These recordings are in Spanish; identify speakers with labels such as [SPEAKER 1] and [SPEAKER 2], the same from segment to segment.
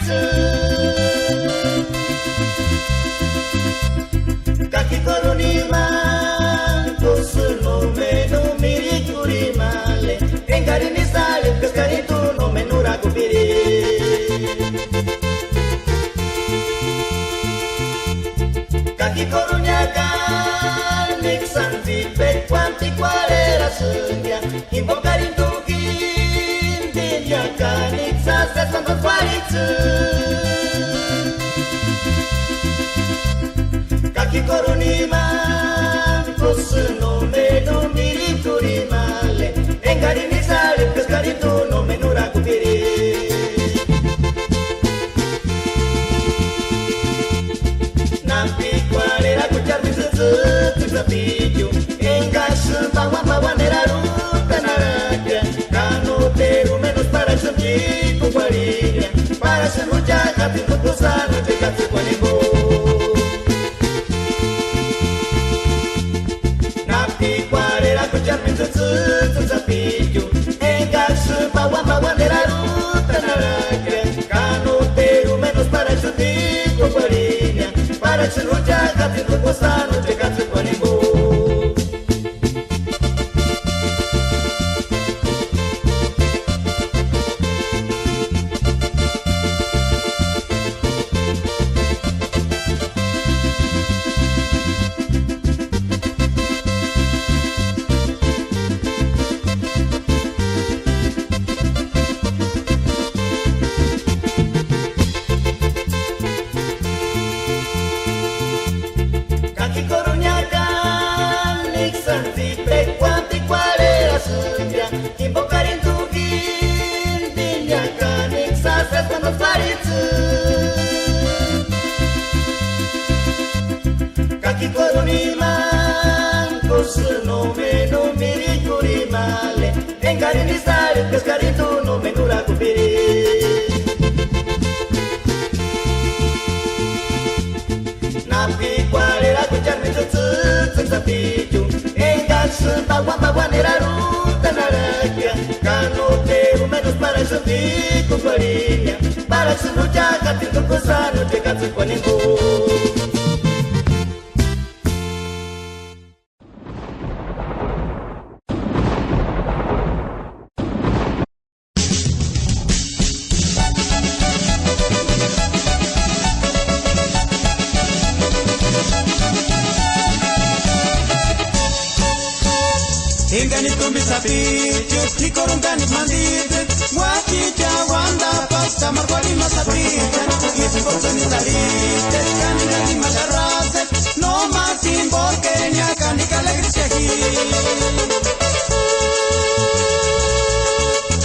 [SPEAKER 1] paritsu kaki korunima kusuno menu miri kurimale engari ni sale kaskari tu no menura kupiri kaki korunya kan niksan vipe kwanti kwalera sundia imbokarin tukin dinya kan niksa sesan paritsu kaki korunima kusuno menu miri kurimale engari ni sale kaskari tu no menura kupiri nampi kwalera kucharmi susu sapiju engas bawa nera ruta naraja kano teru menos para subir con cualidad para ser mucha kati kutusano de kati kwanibo nampi kwalera kucharmi susu sapiju engas bawa nera ruta naraja kano teru menos para subir con cualidad para ser mucha kati kutusano de kati kwanibo kaki korunya kan niksan vipe kwanti kwalera sundia imbokarin tukin dinya kan niksa sesan paritsu kaki korunima kusuno menu miri kurimale engari ni sale kaskari tu no menura kupiri nampi kwalera kucharmi susu sapiju engas bawa nera ruta naraja kano teru menos para subir con cualidad para ser mucha kati kutusano de kati kwanibo
[SPEAKER 2] Ingani tumbi sapiju, nikorungani mandite Wachicha wanda pasta marwali masapita Isi bolsoni salite, kanina ni magarrate No masin borkenya, kanika legricia aquí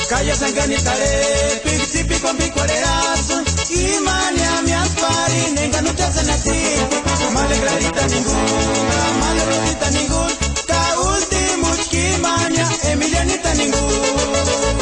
[SPEAKER 2] Kaya sangani tare, pigsipi con picuareazo Imania mi aspari, nenganu chasanati Male clarita ninguna, male rosita ninguna Kimanya Emilianita ningún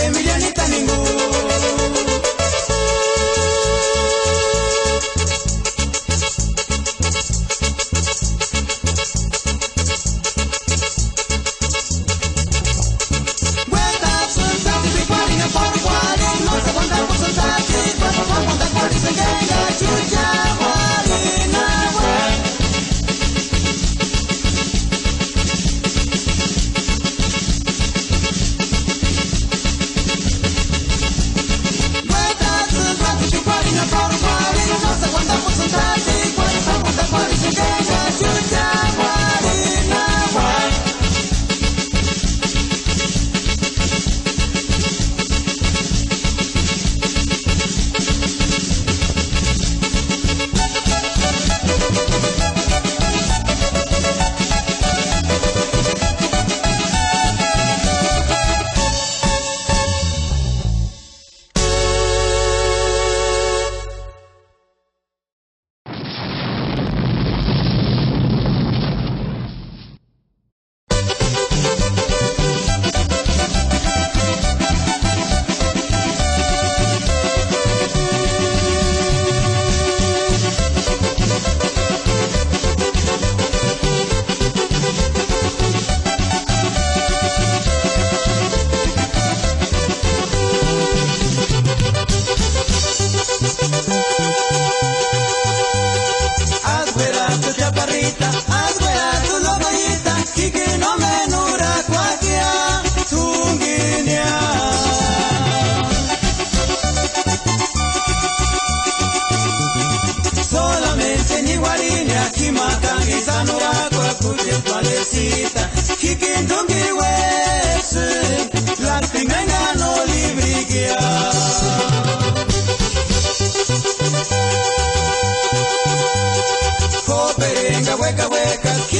[SPEAKER 2] Emilianita ningún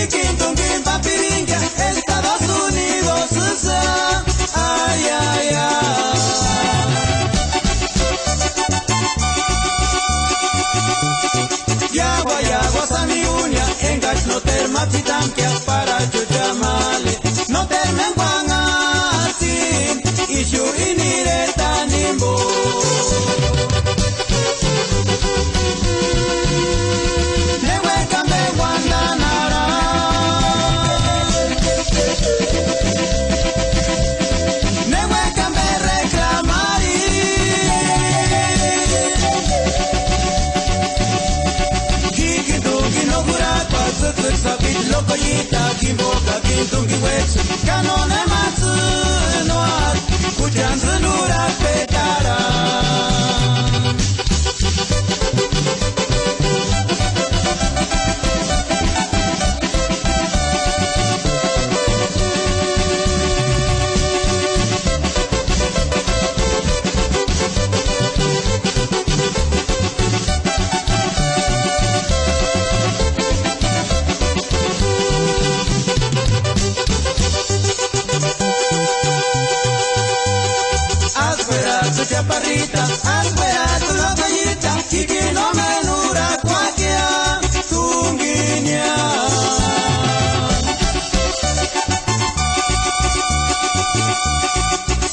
[SPEAKER 2] kikintungi papiringa Estados Unidos ay ay ay Yagua sami unya engach no termatitankia para chuchamale no termenguanga sin ishu inire tanimbo Locoyita, kimboka, kintungi wetsu Kanone matsu noar Kujanzu nura petara chaparrita, afuera tu locoyita, chiqui no menura cuaquia, tunguinia.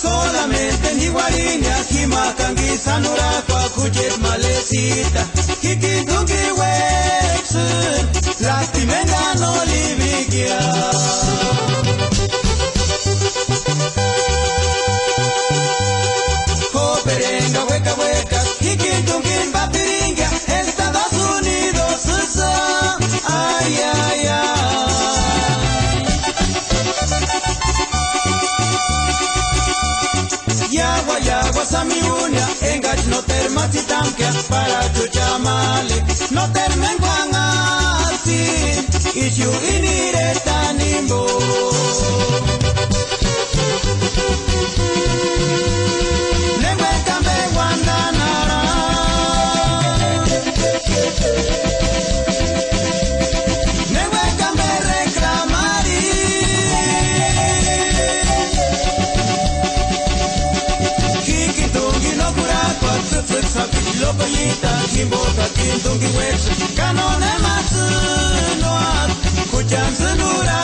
[SPEAKER 2] Solamente ni guarinia, kimakangi sanura cuacujet malecita, kiki tungi wexu, lastimenda no livigia. Hueca, kikintungi papiringa Estados Unidos ay ay ay Yagua sami unya engach no termatitankia para chuchamale no termenguanga sin ishu inire tanimbo Locoyita, kimboka, kintungi wetsu Kanone matsu noar Kuchanzu nura